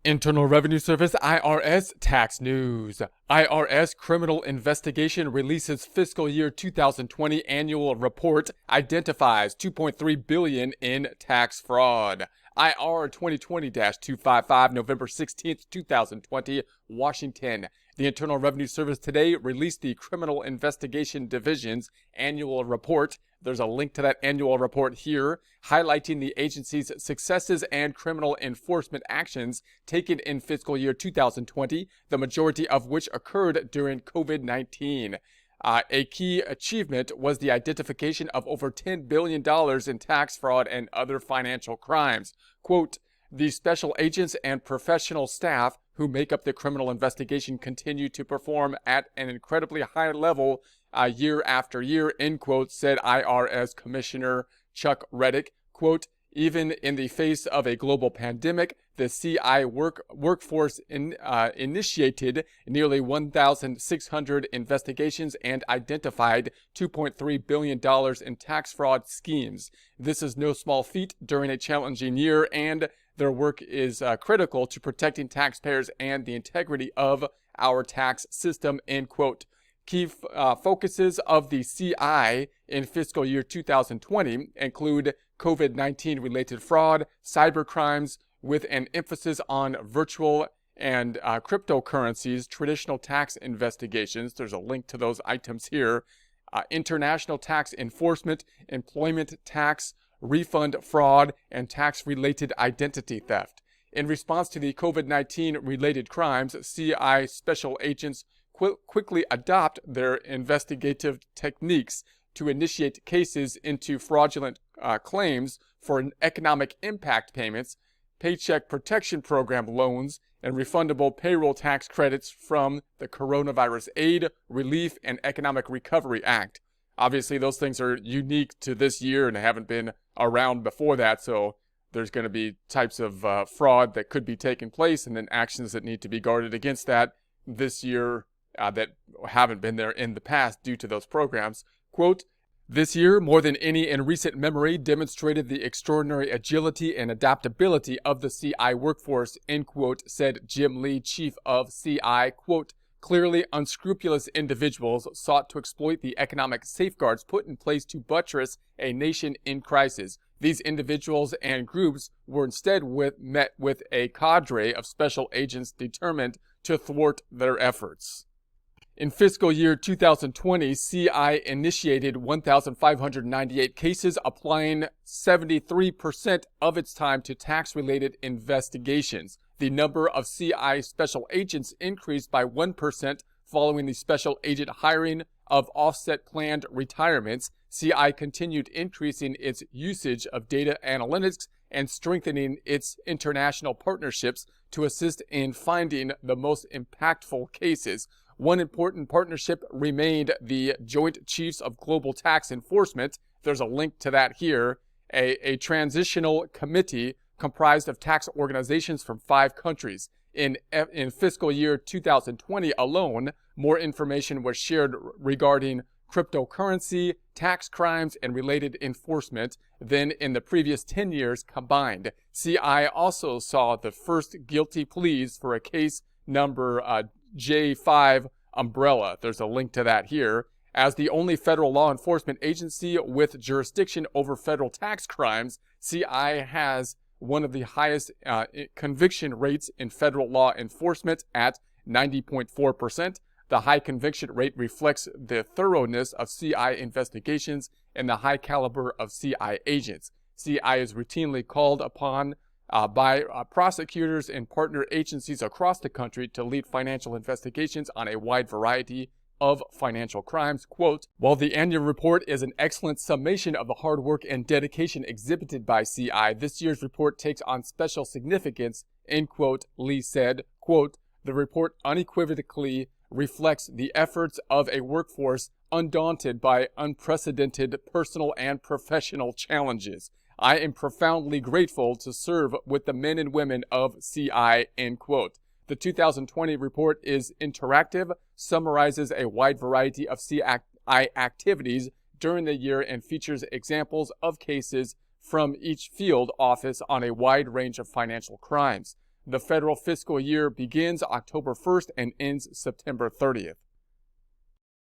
Internal Revenue Service IRS Tax News. IRS Criminal Investigation releases Fiscal Year 2020 Annual Report, identifies $2.3 billion in tax fraud. IR 2020-255, November 16, 2020, Washington. The Internal Revenue Service today released the Criminal Investigation Division's annual report. There's a link to that annual report here, highlighting the agency's successes and criminal enforcement actions taken in fiscal year 2020, the majority of which occurred during COVID-19. A key achievement was the identification of over $10 billion in tax fraud and other financial crimes. Quote, the special agents and professional staff who make up the criminal investigation continue to perform at an incredibly high level year after year, end quote, said IRS Commissioner Chuck Rettig. Quote, even in the face of a global pandemic, the CI workforce initiated nearly 1,600 investigations and identified $2.3 billion in tax fraud schemes. This is no small feat during a challenging year, and their work is critical to protecting taxpayers and the integrity of our tax system, end quote. Key focuses of the CI in fiscal year 2020 include COVID-19 related fraud, cyber crimes, with an emphasis on virtual and cryptocurrencies, traditional tax investigations. There's a link to those items here. International tax enforcement, employment tax, refund fraud, and tax-related identity theft. In response to the COVID-19 related crimes, CI special agents quickly adopt their investigative techniques to initiate cases into fraudulent claims for economic impact payments, Paycheck Protection Program loans, and refundable payroll tax credits from the Coronavirus Aid, Relief, and Economic Recovery Act. Obviously, those things are unique to this year and haven't been around before that, so there's going to be types of fraud that could be taking place and then actions that need to be guarded against that this year that haven't been there in the past due to those programs. Quote, this year, more than any in recent memory, demonstrated the extraordinary agility and adaptability of the CI workforce, end quote, said Jim Lee, chief of CI. Quote, clearly unscrupulous individuals sought to exploit the economic safeguards put in place to buttress a nation in crisis. These individuals and groups were instead met with a cadre of special agents determined to thwart their efforts. In fiscal year 2020, CI initiated 1,598 cases, applying 73% of its time to tax-related investigations. The number of CI special agents increased by 1% following the special agent hiring of offset planned retirements. CI continued increasing its usage of data analytics and strengthening its international partnerships to assist in finding the most impactful cases. One important partnership remained the Joint Chiefs of Global Tax Enforcement. There's a link to that here. A transitional committee comprised of tax organizations from 5 countries. In fiscal year 2020 alone, more information was shared regarding cryptocurrency, tax crimes, and related enforcement than in the previous 10 years combined. CI also saw the first guilty pleas for a case number J5 umbrella. There's a link to that here. As the only federal law enforcement agency with jurisdiction over federal tax crimes, CI has one of the highest conviction rates in federal law enforcement at 90.4%. The high conviction rate reflects the thoroughness of CI investigations and the high caliber of CI agents. CI is routinely called upon by prosecutors and partner agencies across the country to lead financial investigations on a wide variety of financial crimes. Quote, while the annual report is an excellent summation of the hard work and dedication exhibited by CI, this year's report takes on special significance, end quote, Lee said. Quote, the report unequivocally reflects the efforts of a workforce undaunted by unprecedented personal and professional challenges. I am profoundly grateful to serve with the men and women of CI, end quote. The 2020 report is interactive, summarizes a wide variety of CI activities during the year, and features examples of cases from each field office on a wide range of financial crimes. The federal fiscal year begins October 1st and ends September 30th.